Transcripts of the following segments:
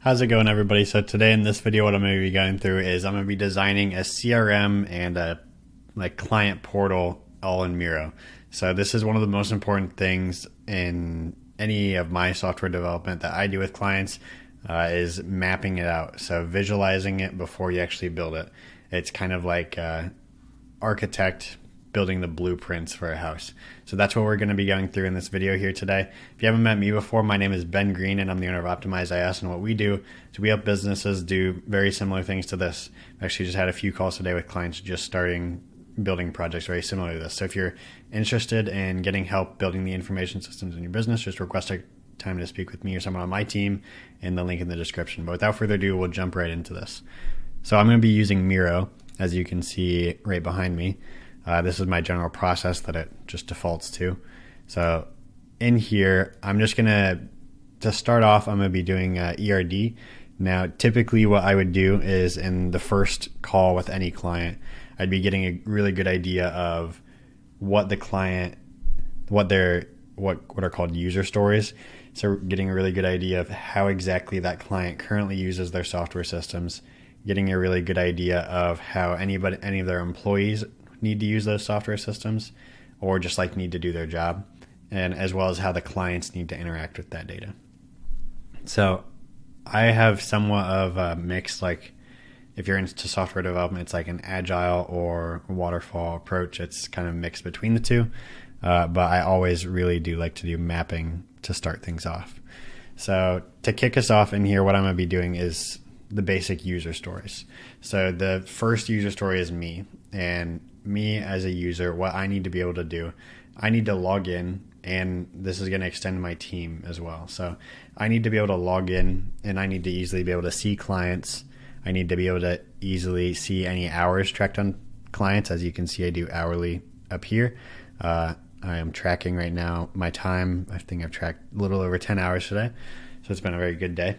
How's it going, everybody? So today in this video, what I'm going to be going through is I'm going to be designing a CRM and a client portal all in Miro. So this is one of the most important things in any of my software development that I do with clients is mapping it out. So visualizing it before you actually build it. It's kind of like architect building the blueprints for a house. So that's what we're going to be going through in this video here today. If you haven't met me before, my name is Ben Green and I'm the owner of optimizeis, and what we do is we help businesses do very similar things to this. I've actually just had a few calls today with clients just starting building projects very similar to this. So if you're interested in getting help building the information systems in your business, just request a time to speak with me or someone on my team in the link in the description. But without further ado, we'll jump right into this. So I'm going to be using Miro, as you can see right behind me. This is my general process that it just defaults to. So in here, I'm just to start off, I'm going to be doing ERD. Now, typically what I would do is in the first call with any client, I'd be getting a really good idea of what the client, what are called user stories. So getting a really good idea of how exactly that client currently uses their software systems, getting a really good idea of how any of their employees need to use those software systems or just need to do their job, and as well as how the clients need to interact with that data. So I have somewhat of a mix, if you're into software development, it's like an agile or waterfall approach. It's kind of mixed between the two, but I always really do like to do mapping to start things off. So to kick us off in here, what I'm going to be doing is the basic user stories. So the first user story is me, and me as a user, what I need to be able to do, I need to log in, and this is going to extend my team as well. So I need to be able to log in, and I need to easily be able to see clients. I need to be able to easily see any hours tracked on clients. As you can see, I do hourly up here. I am tracking right now my time. I think I've tracked a little over 10 hours today. So it's been a very good day.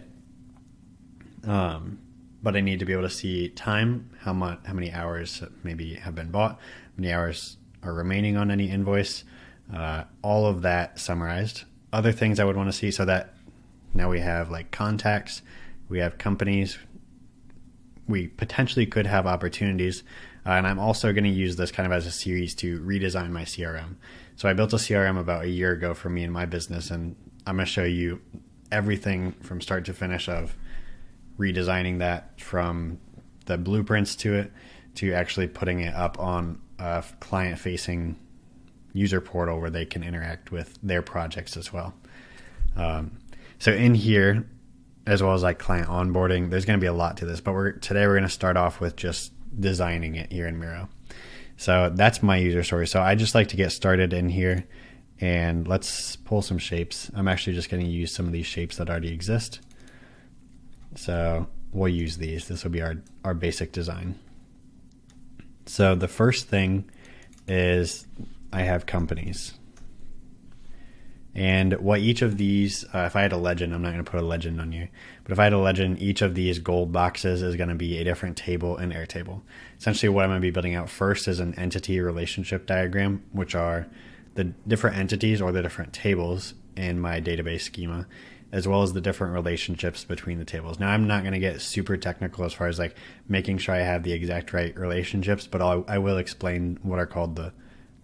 But I need to be able to see time, how many hours maybe have been bought, how many hours are remaining on any invoice, all of that summarized. Other things I would want to see, so that now we have contacts, we have companies, we potentially could have opportunities, and I'm also going to use this kind of as a series to redesign my CRM. So I built a CRM about a year ago for me and my business, and I'm going to show you everything from start to finish of redesigning that, from the blueprints to it to actually putting it up on a client-facing user portal where they can interact with their projects as well. So in here, as well as client onboarding, there's going to be a lot to this, but today we're going to start off with just designing it here in Miro. So that's my user story. So I just like to get started in here, and let's pull some shapes. I'm actually just going to use some of these shapes that already exist. So we'll use these. This will be our basic design. So the first thing is I have companies. And what each of these, if I had a legend, I'm not going to put a legend on you, but if I had a legend, each of these gold boxes is going to be a different table in Airtable. Essentially what I'm going to be building out first is an entity relationship diagram, which are the different entities or the different tables in my database schema, as well as the different relationships between the tables. Now, I'm not going to get super technical as far as making sure I have the exact right relationships, but I will explain what are called the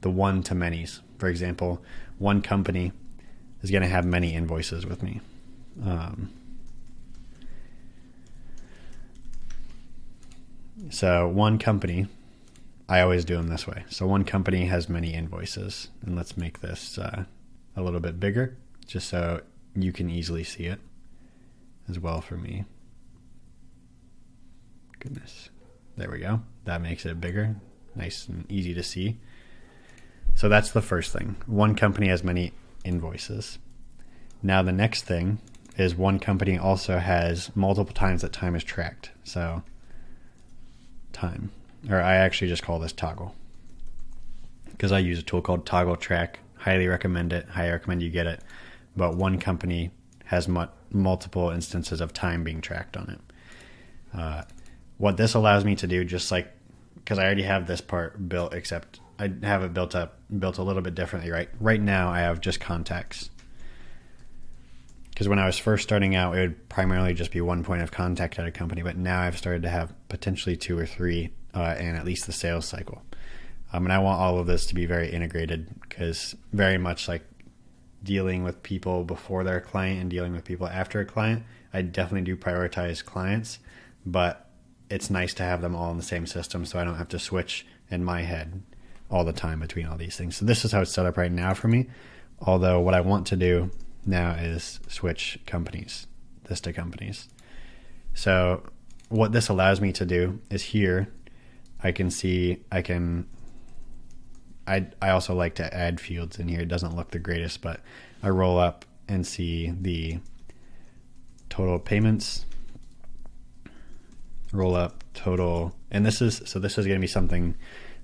one-to-manys. For example, one company is going to have many invoices with me. So one company, I always do them this way. So one company has many invoices, and let's make this a little bit bigger, just so you can easily see it as well for me. Goodness. There we go. That makes it bigger, nice and easy to see. So that's the first thing. One company has many invoices. Now the next thing is one company also has multiple times that time is tracked. So time, or I actually just call this Toggl, because I use a tool called Toggl Track. Highly recommend it. Highly recommend you get it. But one company has multiple instances of time being tracked on it. What this allows me to do, just because I already have this part built, except I have it built a little bit differently. Right now I have just contacts. because when I was first starting out, it would primarily just be one point of contact at a company, but now I've started to have potentially 2 or 3 and at least the sales cycle. And I want all of this to be very integrated, because very much like dealing with people before they're a client and dealing with people after a client, I definitely do prioritize clients, but it's nice to have them all in the same system so I don't have to switch in my head all the time between all these things. So this is how it's set up right now for me. Although what I want to do now is switch companies, this to companies. So what this allows me to do is here, I can see, I also like to add fields in here. It doesn't look the greatest, but I roll up and see the total payments, roll up total, and this is going to be something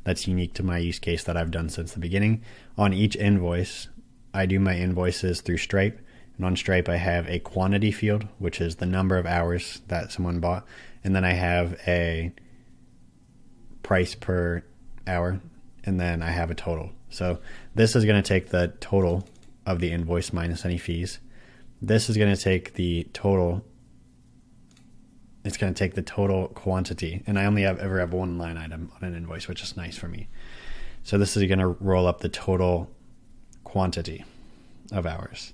that's unique to my use case that I've done since the beginning. On each invoice, I do my invoices through Stripe, and on Stripe I have a quantity field, which is the number of hours that someone bought, and then I have a price per hour, and then I have a total. So this is going to take the total of the invoice minus any fees. This is going to take the total. It's going to take the total quantity, and I only ever have one line item on an invoice, which is nice for me. So this is going to roll up the total quantity of hours.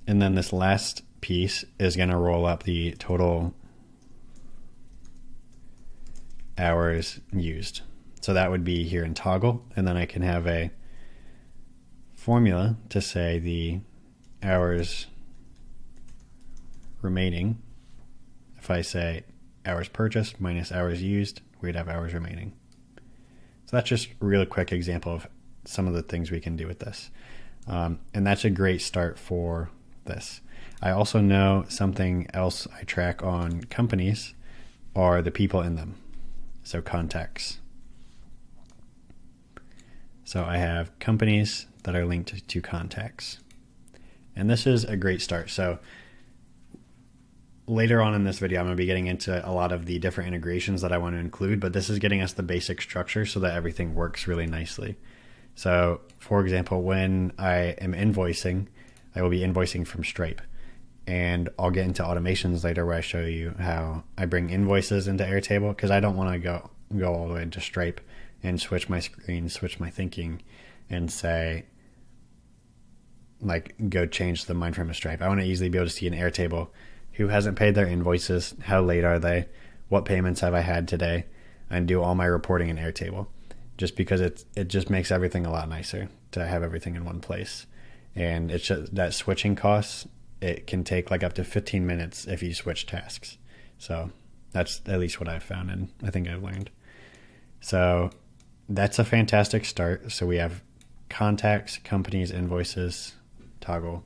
And then this last piece is going to roll up the total hours used. So that would be here in Toggl, and then I can have a formula to say the hours remaining. If I say hours purchased minus hours used, we'd have hours remaining. So that's just a real quick example of some of the things we can do with this. And that's a great start for this. I also know something else I track on companies are the people in them. So contacts. So I have companies that are linked to contacts. And this is a great start. So later on in this video, I'm going to be getting into a lot of the different integrations that I want to include, but this is getting us the basic structure so that everything works really nicely. So for example, when I am invoicing, I will be invoicing from Stripe. And I'll get into automations later where I show you how I bring invoices into Airtable, because I don't want to go all the way into Stripe and switch my screen, switch my thinking, and say, like, go change the mind frame of Stripe. I want to easily be able to see in Airtable who hasn't paid their invoices, how late are they, what payments have I had today, and do all my reporting in Airtable. Just because it just makes everything a lot nicer to have everything in one place. And it's just that switching costs, it can take like up to 15 minutes if you switch tasks. So that's at least what I've found, and I think I've learned. So that's a fantastic start. So we have contacts, companies, invoices, Toggl.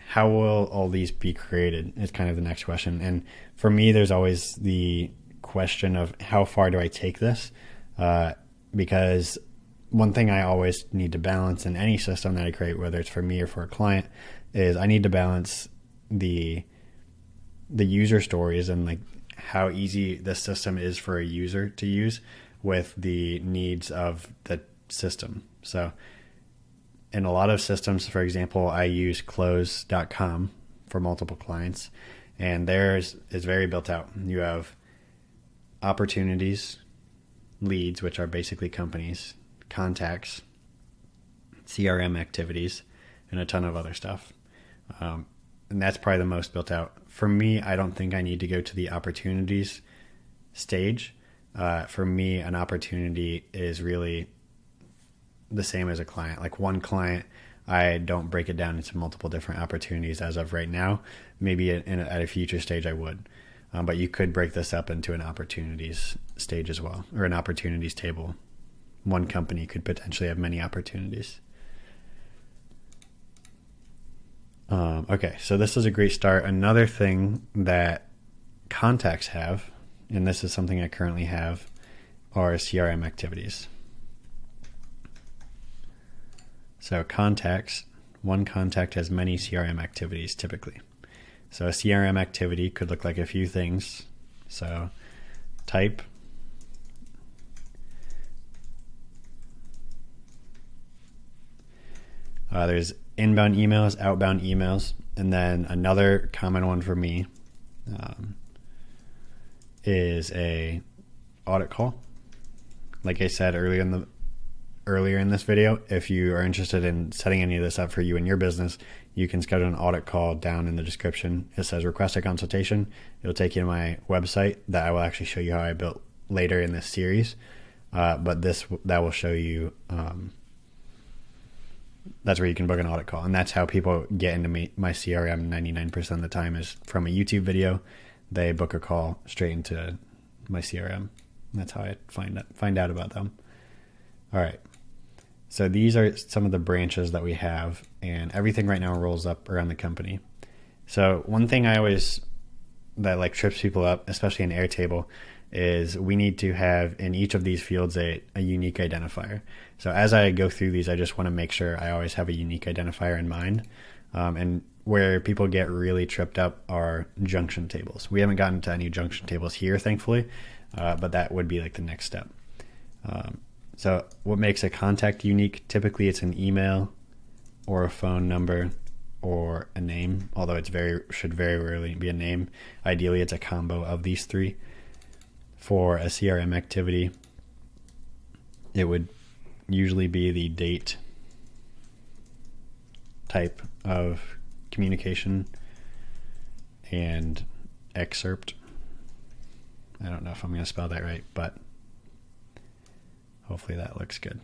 How will all these be created is kind of the next question. And for me, there's always the question of how far do I take this? Because one thing I always need to balance in any system that I create, whether it's for me or for a client, is I need to balance the user stories and like how easy the system is for a user to use with the needs of the system. So in a lot of systems, for example, I use close.com for multiple clients, and theirs is very built out. You have opportunities, leads, which are basically companies, contacts, CRM activities, and a ton of other stuff. And that's probably the most built out. For me, I don't think I need to go to the opportunities stage. For me, an opportunity is really the same as a client. Like one client, I don't break it down into multiple different opportunities as of right now. Maybe at a future stage I would. But you could break this up into an opportunities stage as well, or an opportunities table. One company could potentially have many opportunities. Okay, so this is a great start. Another thing that contacts have, and this is something I currently have, are CRM activities. So contacts, one contact has many CRM activities typically. So a CRM activity could look like a few things. So type There's inbound emails, outbound emails, and then another common one for me is a audit call. Like I said earlier in this video, if you are interested in setting any of this up for you and your business, you can schedule an audit call down in the description. It says request a consultation. It'll take you to my website that I will actually show you how I built later in this series. But that will show you, that's where you can book an audit call. And that's how people get into my CRM 99% of the time is from a YouTube video. They book a call straight into my CRM. That's how I find out about them. All right. So these are some of the branches that we have, and everything right now rolls up around the company. So one thing that like trips people up, especially in Airtable, is we need to have in each of these fields a unique identifier. So as I go through these, I just want to make sure I always have a unique identifier in mind. And where people get really tripped up are junction tables. We haven't gotten to any junction tables here, thankfully, but that would be like the next step. So what makes a contact unique? Typically it's an email or a phone number or a name, although it should very rarely be a name. Ideally it's a combo of these three. For a CRM activity, it would usually be the date type of communication and excerpt. I don't know if I'm going to spell that right, but hopefully that looks good.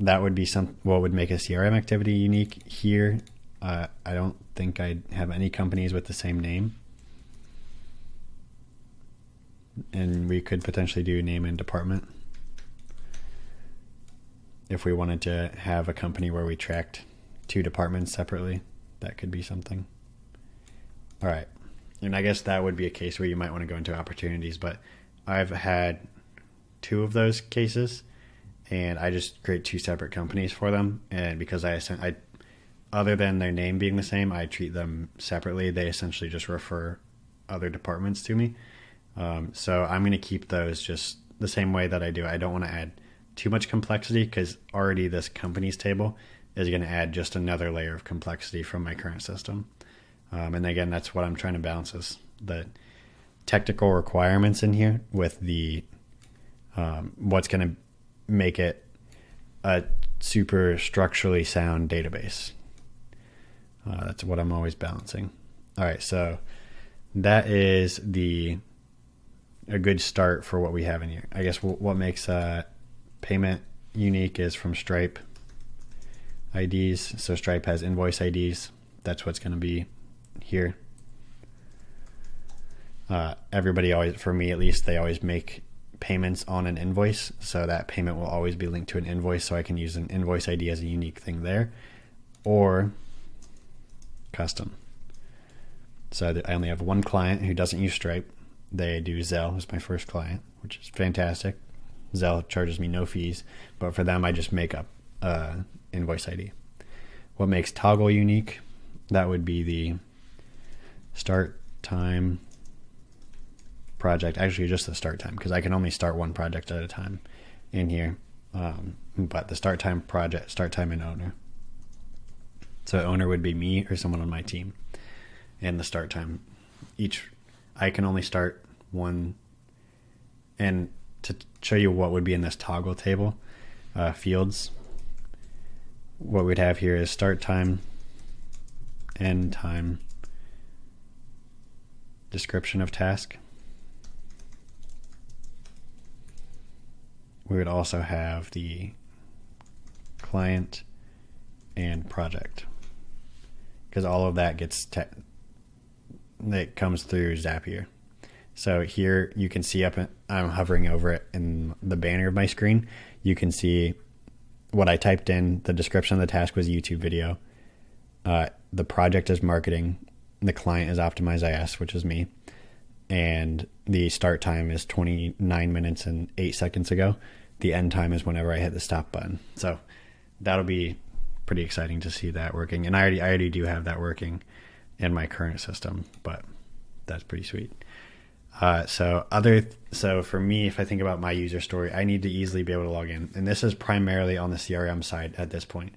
That would be what would make a CRM activity unique here. I don't think I have any companies with the same name. And we could potentially do name and department if we wanted to have a company where we tracked two departments separately. That could be something. All right. And I guess that would be a case where you might want to go into opportunities, but I've had 2 of those cases and I just create 2 separate companies for them. And because I other than their name being the same, I treat them separately. They essentially just refer other departments to me. So I'm going to keep those just the same way that I do. I don't want to add too much complexity because already this companies table is going to add just another layer of complexity from my current system. And again, that's what I'm trying to balance is the technical requirements in here with the what's going to make it a super structurally sound database. That's what I'm always balancing. All right, so that is a good start for what we have in here. I guess what makes payment unique is from Stripe IDs. So Stripe has invoice IDs. That's what's going to be here. Everybody always, for me at least, they always make payments on an invoice. So that payment will always be linked to an invoice. So I can use an invoice ID as a unique thing there, or custom. So I only have one client who doesn't use Stripe. They do Zelle as my first client, which is fantastic. Zelle charges me no fees, but for them, I just make up invoice ID. What makes Toggl unique? That would be the start time project. Actually, just the start time, because I can only start one project at a time in here. But the start time project, start time and owner. So owner would be me or someone on my team. And the start time, I can only start one. And to show you what would be in this Toggl table, fields, what we'd have here is start time, end time, description of task. We would also have the client and project, because all of that that comes through Zapier. So here you can see I'm hovering over it in the banner of my screen. You can see what I typed in. The description of the task was a YouTube video. The project is marketing. The client is optimizeis, which is me. And the start time is 29 minutes and 8 seconds ago. The end time is whenever I hit the stop button. So that'll be pretty exciting to see that working. And I already do have that working in my current system, but that's pretty sweet. So for me, if I think about my user story, I need to easily be able to log in. And this is primarily on the CRM side at this point.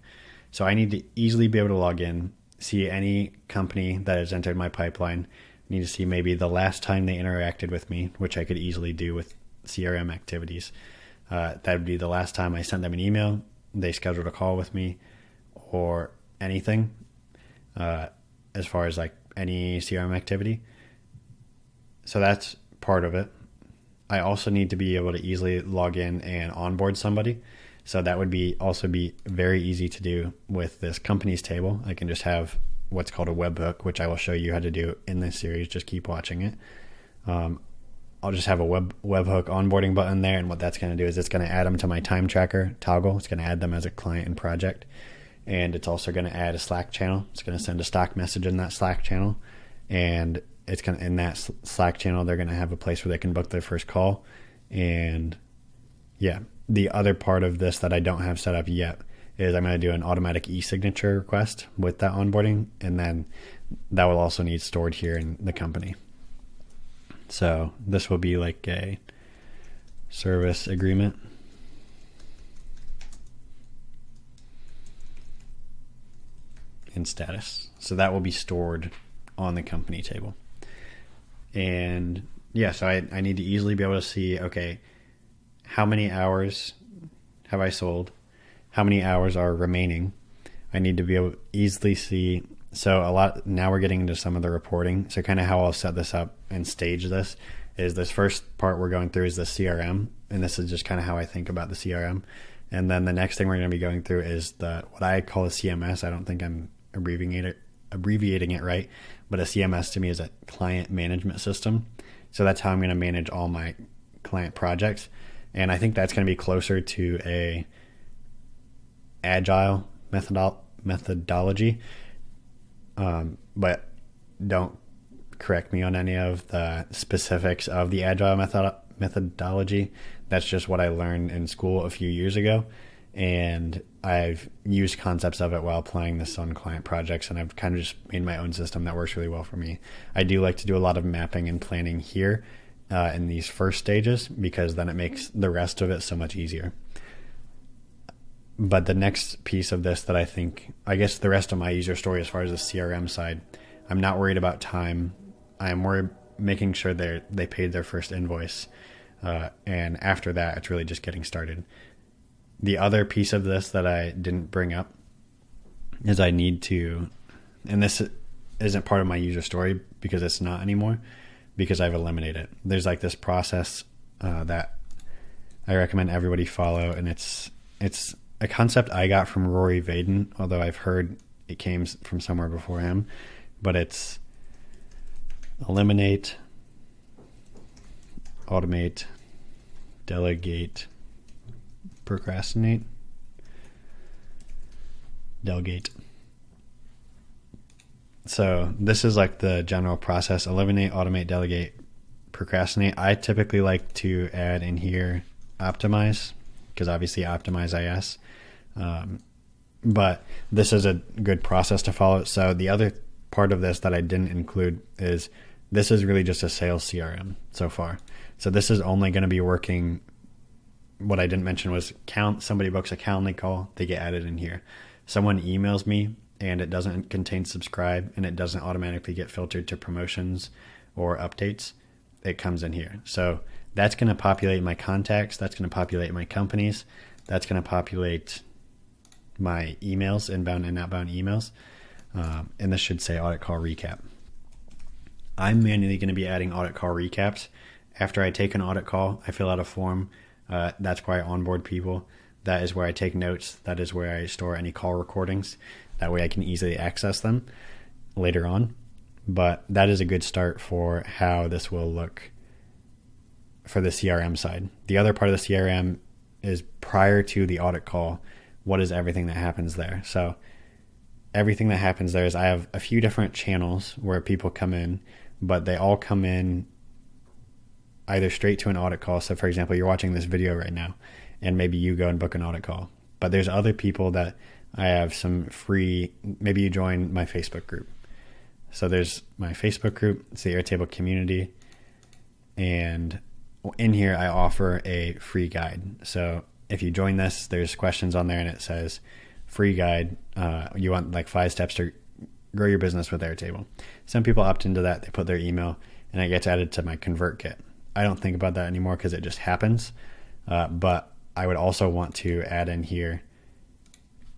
So I need to easily be able to log in, see any company that has entered my pipeline, need to see maybe the last time they interacted with me, which I could easily do with CRM activities. That would be the last time I sent them an email, they scheduled a call with me, or anything as far as like any CRM activity. So that's part of it. I also need to be able to easily log in and onboard somebody. So that would also be very easy to do with this companies table. I can just have what's called a webhook, which I will show you how to do in this series. Just keep watching it. I'll just have a webhook onboarding button there. And what that's going to do is it's going to add them to my time tracker Toggl. It's going to add them as a client and project. And it's also going to add a Slack channel. It's going to send a stock message in that Slack channel. And it's going to, in that Slack channel, they're going to have a place where they can book their first call. And yeah, the other part of this that I don't have set up yet is I'm going to do an automatic e-signature request with that onboarding. And then that will also need stored here in the company. So this will be like a service agreement. In status. So that will be stored on the company table. And yeah, so I need to easily be able to see, okay, how many hours have I sold? How many hours are remaining? I need to be able to easily see. So now we're getting into some of the reporting. So kind of how I'll set this up and stage this is this first part we're going through is the CRM. And this is just kind of how I think about the CRM. And then the next thing we're going to be going through is what I call a CMS. I don't think I'm abbreviating it right, but a CMS to me is a client management system. So that's how I'm going to manage all my client projects. And I think that's going to be closer to a agile methodology. But don't correct me on any of the specifics of the agile methodology. That's just what I learned in school a few years ago. And I've used concepts of it while applying this on client projects, and I've kind of just made my own system that works really well for me. I do like to do a lot of mapping and planning here in these first stages, because then it makes the rest of it so much easier. But the next piece of this that I guess the rest of my user story as far as the CRM side, I'm not worried about time. I'm worried making sure they paid their first invoice. And after that, it's really just getting started. The other piece of this that I didn't bring up is I need to, and this isn't part of my user story because it's not anymore, because I've eliminated it. There's like this process that I recommend everybody follow, and it's a concept I got from Rory Vaden, although I've heard it came from somewhere before him, but it's eliminate, automate, delegate, procrastinate, delegate. So this is like the general process: eliminate, automate, delegate, procrastinate. I typically like to add in here optimize, because obviously optimizeis. But this is a good process to follow. So the other part of this that I didn't include is this is really just a sales CRM so far. So this is only going to be working. What I didn't mention was somebody books a Calendly call, they get added in here. Someone emails me and it doesn't contain subscribe and it doesn't automatically get filtered to promotions or updates, it comes in here. So that's going to populate my contacts. That's going to populate my companies. That's going to populate my emails, inbound and outbound emails. And this should say audit call recap. I'm manually going to be adding audit call recaps. After I take an audit call, I fill out a form. That's where I onboard people. That is where I take notes. That is where I store any call recordings. That way I can easily access them later on. But that is a good start for how this will look for the CRM side. The other part of the CRM is prior to the audit call. What is everything that happens there? So everything that happens there is I have a few different channels where people come in, but they all come in either straight to an audit call. So for example, you're watching this video right now and maybe you go and book an audit call, but there's other people that I have some free, maybe you join my Facebook group. So there's my Facebook group, it's the Airtable community. And in here, I offer a free guide. So if you join this, there's questions on there and it says free guide. You want like 5 steps to grow your business with Airtable. Some people opt into that. They put their email and it gets added to my ConvertKit. I don't think about that anymore because it just happens. But I would also want to add in here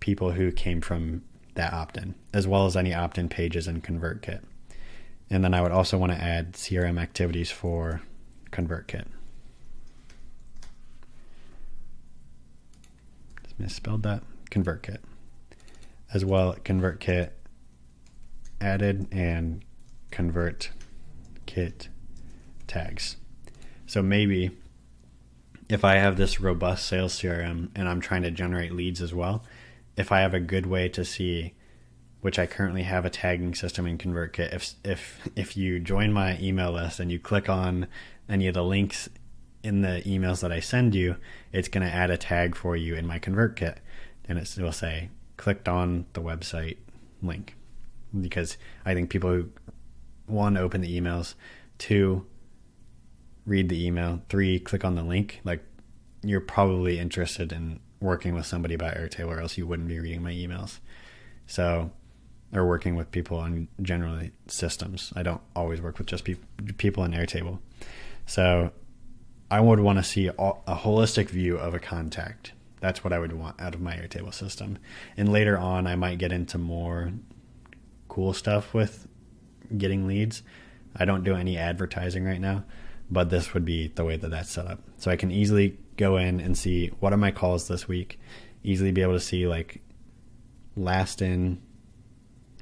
people who came from that opt-in, as well as any opt-in pages in ConvertKit. And then I would also want to add CRM activities for ConvertKit. Just misspelled that. ConvertKit. As well, ConvertKit added and ConvertKit tags. So maybe if I have this robust sales CRM and I'm trying to generate leads as well, if I have a good way to see, which I currently have a tagging system in ConvertKit, if you join my email list and you click on any of the links in the emails that I send you, it's going to add a tag for you in my ConvertKit. And it will say, clicked on the website link. Because I think people who, 1, open the emails, 2, read the email, 3, click on the link, like you're probably interested in working with somebody about Airtable, or else you wouldn't be reading my emails. So, or working with people on generally systems. I don't always work with just people in Airtable. So I would want to see a holistic view of a contact. That's what I would want out of my Airtable system. And later on, I might get into more cool stuff with getting leads. I don't do any advertising right now, but this would be the way that that's set up. So I can easily go in and see what are my calls this week, easily be able to see like last in,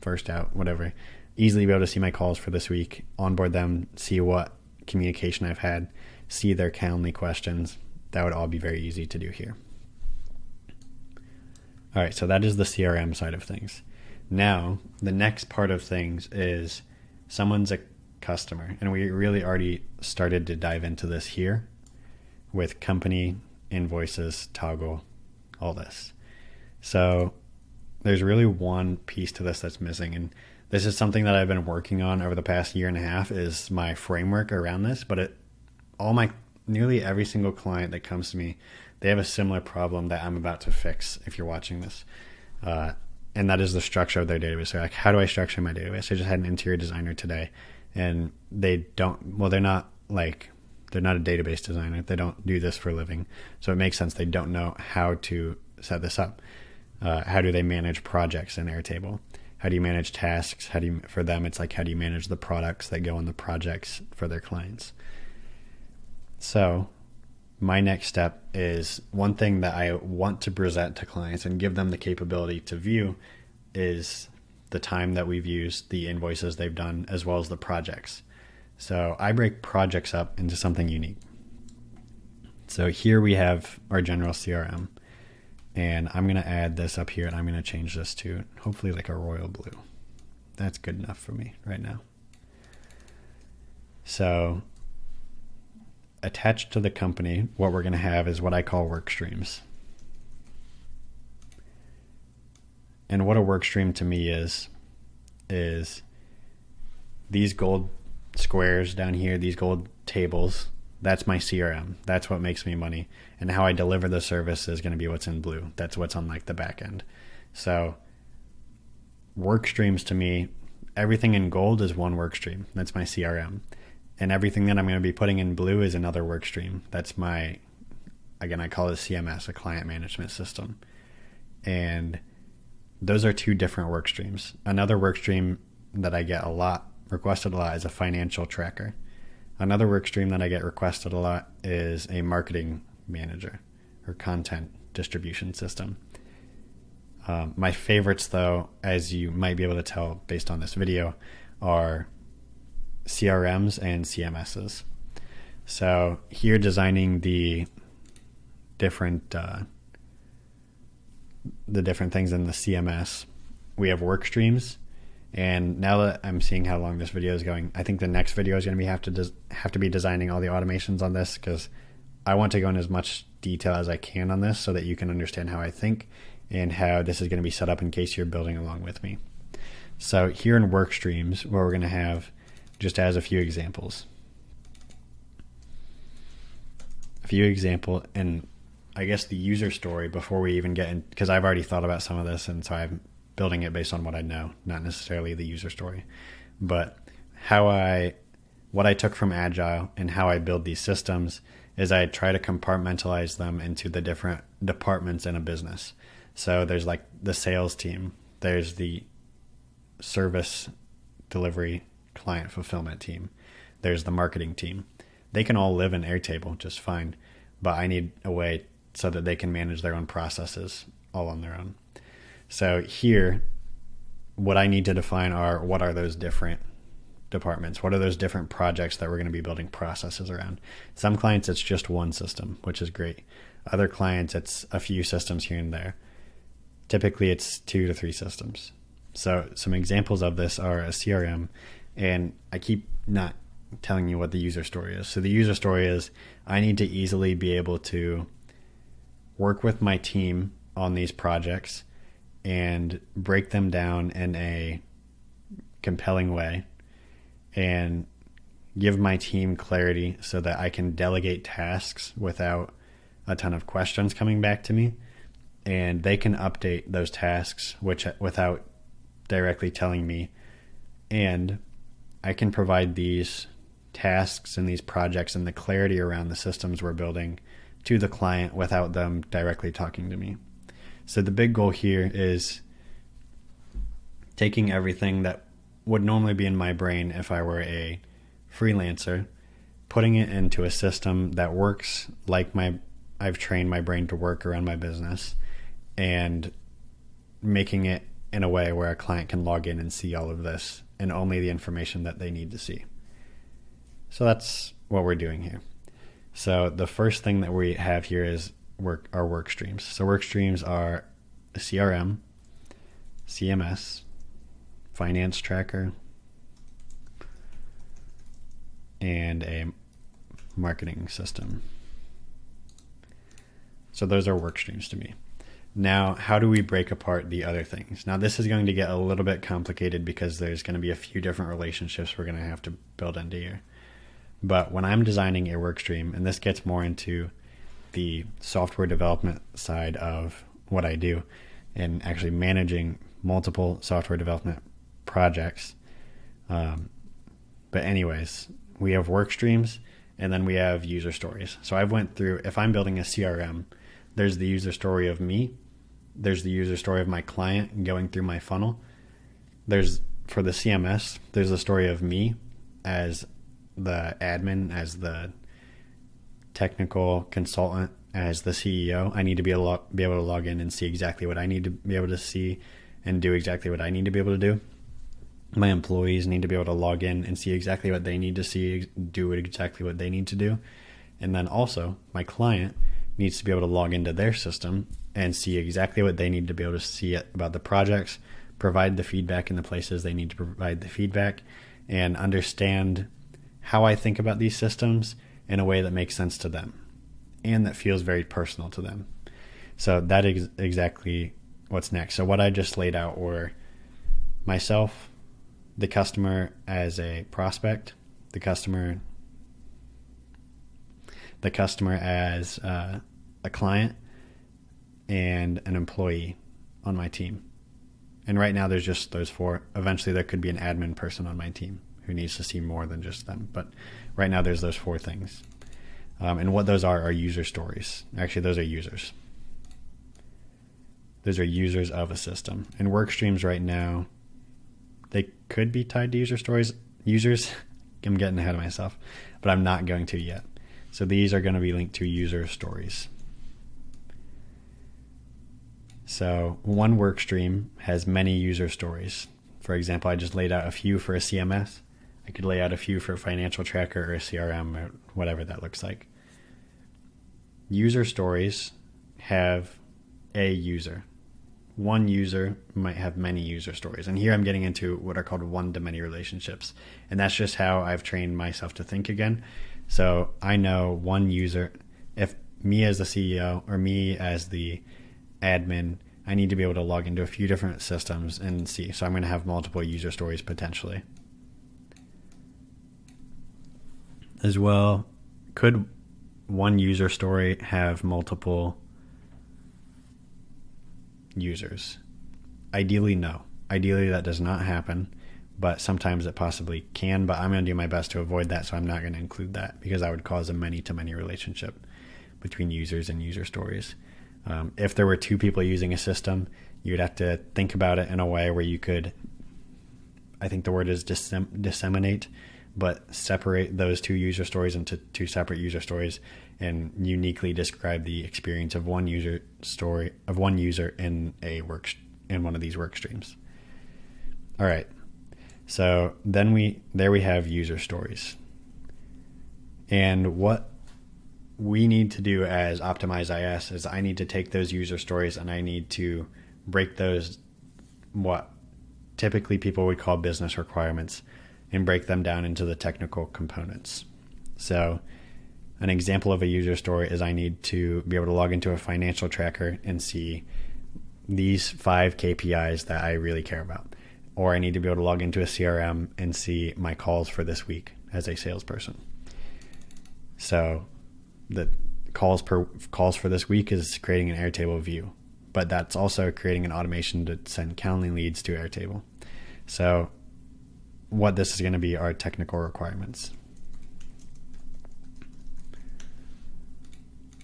first out, whatever, easily be able to see my calls for this week, onboard them, see what communication I've had, see their Calendly questions. That would all be very easy to do here. All right, so that is the CRM side of things. Now, the next part of things is someone's a customer, and we really already started to dive into this here with company, invoices, Toggl, all this. So there's really one piece to this that's missing, and this is something that I've been working on over the past year and a half, is my framework around this. But nearly every single client that comes to me, they have a similar problem that I'm about to fix if you're watching this. And that is the structure of their database. So like, how do I structure my database? I just had an interior designer today, and they're not a database designer. They don't do this for a living. So it makes sense. They don't know how to set this up. How do they manage projects in Airtable? How do you manage tasks? For them, it's like, how do you manage the products that go on the projects for their clients? So my next step is, one thing that I want to present to clients and give them the capability to view is the time that we've used, the invoices they've done, as well as the projects. So I break projects up into something unique. So here we have our general CRM, and I'm going to add this up here, and I'm going to change this to hopefully like a royal blue. That's good enough for me right now. So attached to the company, what we're going to have is what I call work streams. And what a work stream to me is these gold squares down here, these gold tables. That's my CRM. That's what makes me money. And how I deliver the service is going to be what's in blue. That's what's on like the back end. So work streams to me, everything in gold is one work stream. That's my CRM. And everything that I'm going to be putting in blue is another work stream. That's my, again, I call it CMS, a client management system. And those are 2 different work streams. Another work stream that I get requested a lot is a financial tracker. Another work stream that I get requested a lot is a marketing manager or content distribution system. My favorites, though, as you might be able to tell based on this video, are CRMs and CMSs. So here, designing the different things in the CMS, we have work streams. And now that I'm seeing how long this video is going, I think the next video is going to have to be designing all the automations on this, because I want to go in as much detail as I can on this so that you can understand how I think and how this is going to be set up in case you're building along with me. So here in work streams, what we're going to have, just as a few examples, few example, and I guess the user story before we even get in, because I've already thought about some of this, and so I'm building it based on what I know, not necessarily the user story. But what I took from Agile and how I build these systems is I try to compartmentalize them into the different departments in a business. So there's like the sales team, there's the service delivery client fulfillment team, there's the marketing team. They can all live in Airtable just fine, but I need a way so that they can manage their own processes all on their own. So here, what I need to define are, what are those different departments? What are those different projects that we're going to be building processes around? Some clients, it's just one system, which is great. Other clients, it's a few systems here and there. Typically, it's 2 to 3 systems. So some examples of this are a CRM, and I keep not telling you what the user story is. So the user story is, I need to easily be able to work with my team on these projects and break them down in a compelling way and give my team clarity so that I can delegate tasks without a ton of questions coming back to me, and they can update those tasks without directly telling me, and I can provide these tasks and these projects and the clarity around the systems we're building to the client without them directly talking to me. So the big goal here is taking everything that would normally be in my brain if I were a freelancer, putting it into a system that works like I've trained my brain to work around my business, and making it in a way where a client can log in and see all of this and only the information that they need to see. So that's what we're doing here. So the first thing that we have here is our work streams. So work streams are a CRM, CMS, finance tracker, and a marketing system. So those are work streams to me. Now, how do we break apart the other things? Now, this is going to get a little bit complicated because there's going to be a few different relationships we're going to have to build into here. But when I'm designing a work stream, and this gets more into the software development side of what I do, and actually managing multiple software development projects. But anyways, we have work streams, and then we have user stories. So I've went through, if I'm building a CRM, there's the user story of me. There's the user story of my client going through my funnel. For the CMS, there's the story of me as the admin, as the technical consultant, as the CEO. I need to be able to log in and see exactly what I need to be able to see and do exactly what I need to be able to do. My employees need to be able to log in and see exactly what they need to see, do exactly what they need to do. And then also my client needs to be able to log into their system and see exactly what they need to be able to see about the projects, provide the feedback in the places they need to provide the feedback, and understand how I think about these systems in a way that makes sense to them and that feels very personal to them. So that is exactly what's next. So what I just laid out were myself, the customer as a prospect, the customer as a client, and an employee on my team. And right now there's just those 4. Eventually there could be an admin person on my team who needs to see more than just them. But right now there's those 4 things. And what those are user stories. Actually, those are users. Those are users of a system. And work streams right now, they could be tied to user stories. Users, I'm getting ahead of myself, but I'm not going to yet. So these are going to be linked to user stories. So one work stream has many user stories. For example, I just laid out a few for a CMS. I could lay out a few for a financial tracker or a CRM or whatever that looks like. User stories have a user. One user might have many user stories. And here I'm getting into what are called one-to-many relationships. And that's just how I've trained myself to think again. So I know one user, if me as the CEO or me as the admin, I need to be able to log into a few different systems and see. So I'm going to have multiple user stories potentially. As well, could one user story have multiple users? Ideally, no. Ideally, that does not happen, but sometimes it possibly can, but I'm going to do my best to avoid that, so I'm not going to include that because that would cause a many-to-many relationship between users and user stories. If there were two people using a system, you would have to think about it in a way where you could, I think the word is disseminate, but separate those two user stories into two separate user stories and uniquely describe the experience of one user story of one user in one of these work streams. All right. So then we have user stories. And what we need to do as optimizeis is I need to take those user stories and I need to break those, what typically people would call business requirements, and break them down into the technical components. So an example of a user story is I need to be able to log into a financial tracker and see these 5 KPIs that I really care about. Or I need to be able to log into a CRM and see my calls for this week as a salesperson. So the calls for this week is creating an Airtable view, but that's also creating an automation to send Calendly leads to Airtable. So what this is going to be are technical requirements.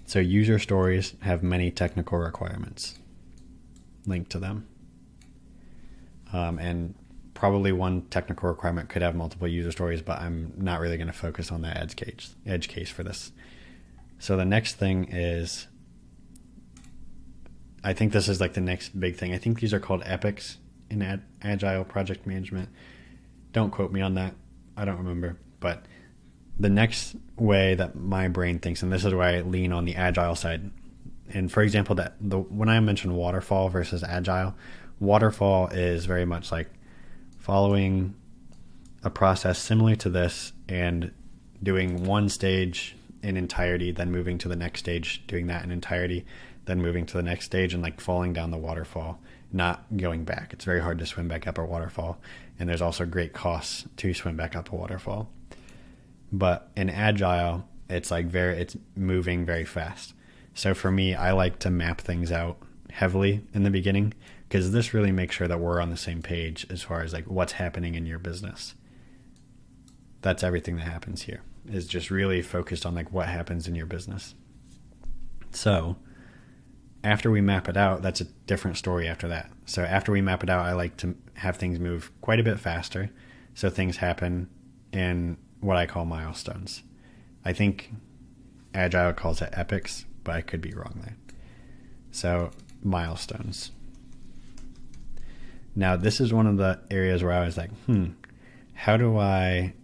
So user stories have many technical requirements linked to them. And probably one technical requirement could have multiple user stories, but I'm not really going to focus on that edge case for this. So the next thing is, I think this is like the next big thing. I think these are called epics in Agile project management. Don't quote me on that. I don't remember. But the next way that my brain thinks, and this is where I lean on the Agile side. And for example, when I mentioned waterfall versus Agile, waterfall is very much like following a process similar to this and doing one stage in entirety, then moving to the next stage, doing that in entirety, then moving to the next stage, and like falling down the waterfall, not going back. It's very hard to swim back up a waterfall, and there's also great costs to swim back up a waterfall. But in Agile, it's moving very fast. So for me, I like to map things out heavily in the beginning, because this really makes sure that we're on the same page as far as like what's happening in your business. That's everything that happens here, is just really focused on like what happens in your business. So after we map it out, that's a different story after that. So after we map it out, I like to have things move quite a bit faster. So things happen in what I call milestones. I think Agile calls it epics, but I could be wrong there. So milestones. Now this is one of the areas where I was like, how do I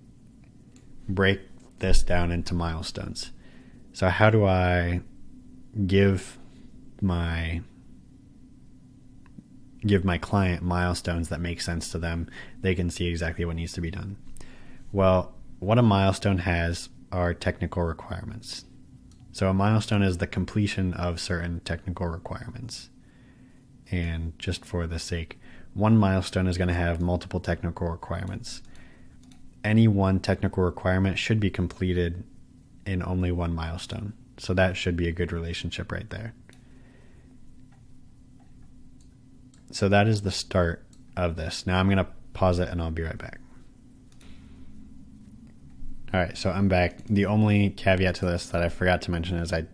break this down into milestones? So how do I give my client milestones that make sense to them? They can see exactly what needs to be done. Well, what a milestone has are technical requirements. So a milestone is the completion of certain technical requirements. And just for the sake, one milestone is going to have multiple technical requirements. Any one technical requirement should be completed in only one milestone. So that should be a good relationship right there. So that is the start of this. Now I'm going to pause it and I'll be right back. All right, so I'm back. The only caveat to this that I forgot to mention is I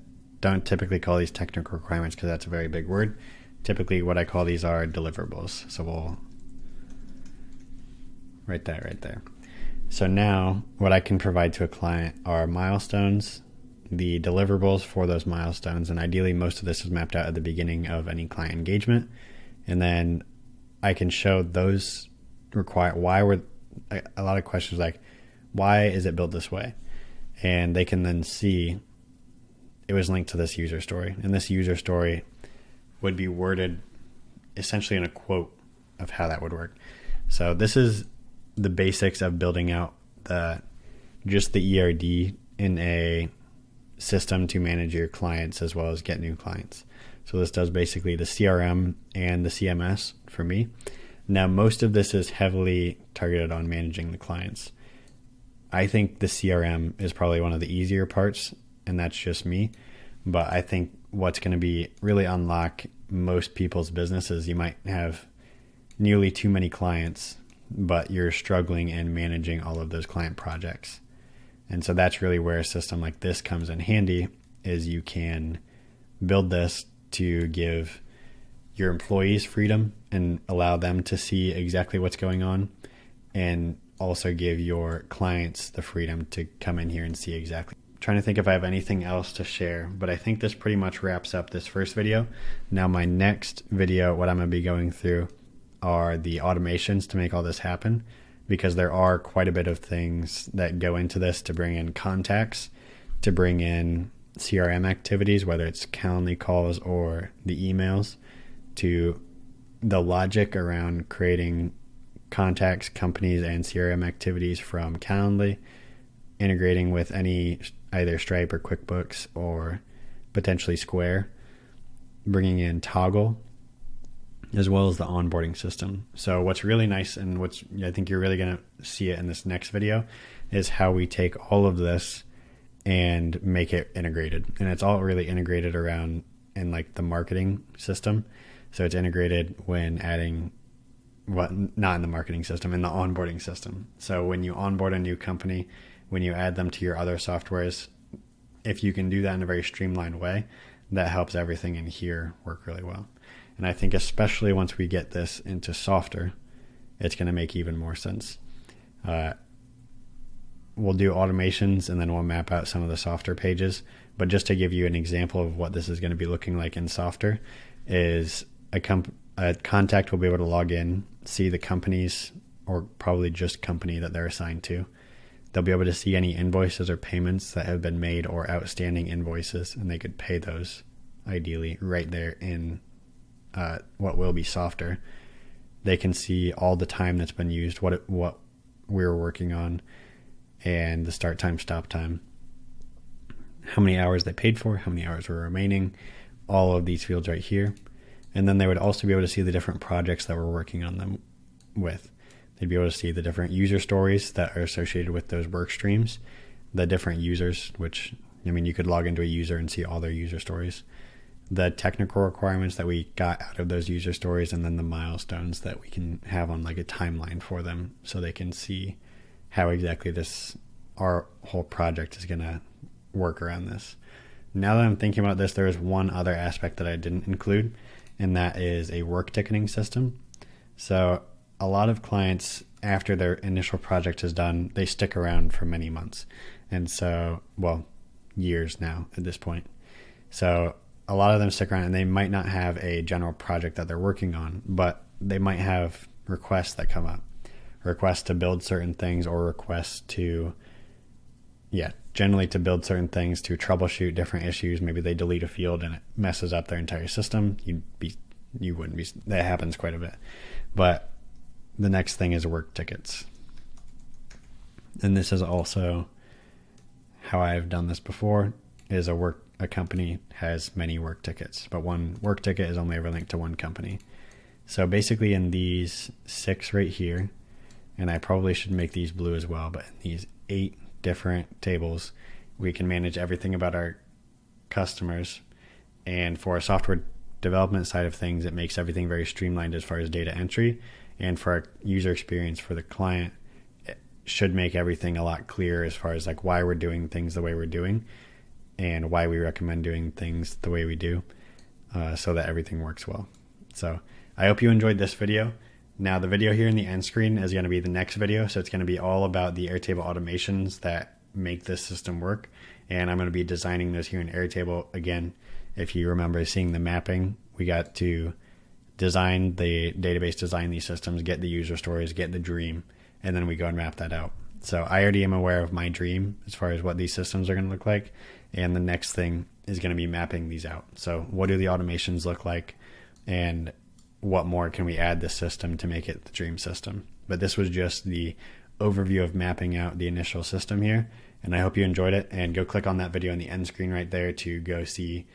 don't typically call these technical requirements because that's a very big word. Typically what I call these are deliverables. So we'll right there. So now what I can provide to a client are milestones, the deliverables for those milestones, and ideally most of this is mapped out at the beginning of any client engagement. And then I can show those a lot of questions like, why is it built this way? And they can then see it was linked to this user story. And this user story would be worded essentially in a quote of how that would work. So this is the basics of building out the ERD in a system to manage your clients as well as get new clients. So this does basically the CRM and the CMS for me. Now, most of this is heavily targeted on managing the clients. I think the CRM is probably one of the easier parts and that's just me. But I think what's going to be really unlock most people's businesses, you might have nearly too many clients, but you're struggling in managing all of those client projects. And so that's really where a system like this comes in handy, is you can build this to give your employees freedom and allow them to see exactly what's going on, and also give your clients the freedom to come in here and see exactly. I'm trying to think if I have anything else to share, but I think this pretty much wraps up this first video. Now my next video, what I'm going to be going through are the automations to make all this happen, because there are quite a bit of things that go into this to bring in contacts, to bring in CRM activities, whether it's Calendly calls or the emails, to the logic around creating contacts, companies, and CRM activities from Calendly, integrating with any either Stripe or QuickBooks or potentially Square, bringing in Toggl, as well as the onboarding system. So what's really nice, and what's I think you're really going to see it in this next video, is how we take all of this and make it integrated. And it's all really integrated around in like the marketing system. So it's integrated when adding not in the marketing system, in the onboarding system. So when you onboard a new company, when you add them to your other softwares, if you can do that in a very streamlined way, that helps everything in here work really well. And I think especially once we get this into Softer, it's going to make even more sense. We'll do automations and then we'll map out some of the Softer pages. But just to give you an example of what this is going to be looking like in Softer, is a contact will be able to log in, see the companies, or probably just company that they're assigned to. They'll be able to see any invoices or payments that have been made or outstanding invoices, and they could pay those ideally right there in what will be Softer. They can see all the time that's been used, what we were working on, and the start time, stop time, how many hours they paid for, how many hours were remaining, all of these fields right here. And then they would also be able to see the different projects that we're working on them with. They'd be able to see the different user stories that are associated with those work streams, the different users, which, I mean, you could log into a user and see all their user stories, the technical requirements that we got out of those user stories, and then the milestones that we can have on like a timeline for them, so they can see how exactly our whole project is going to work around this. Now that I'm thinking about this, there is one other aspect that I didn't include, and that is a work ticketing system. So a lot of clients, after their initial project is done, they stick around for many months. And so, well, years now at this point. So a lot of them stick around and they might not have a general project that they're working on, but they might have requests that come up, requests to build certain things, or requests to, generally to build certain things, to troubleshoot different issues. Maybe they delete a field and it messes up their entire system. You wouldn't be, that happens quite a bit. But the next thing is work tickets. And this is also how I've done this before, is a company has many work tickets, but one work ticket is only ever linked to one company. So basically in these 6 right here, and I probably should make these blue as well, but in these 8 different tables, we can manage everything about our customers. And for a software development side of things, it makes everything very streamlined as far as data entry. And for our user experience for the client, it should make everything a lot clearer as far as like why we're doing things the way we're doing and why we recommend doing things the way we do, so that everything works well. So I hope you enjoyed this video. Now the video here in the end screen is going to be the next video. So it's going to be all about the Airtable automations that make this system work. And I'm going to be designing those here in Airtable. Again, if you remember seeing the mapping, we got to design the database, design these systems, get the user stories, get the dream, and then we go and map that out. So I already am aware of my dream as far as what these systems are going to look like. And the next thing is going to be mapping these out. So what do the automations look like? And what more can we add this system to make it the dream system? But this was just the overview of mapping out the initial system here. And I hope you enjoyed it. And go click on that video on the end screen right there to go see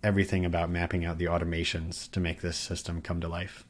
everything about mapping out the automations to make this system come to life.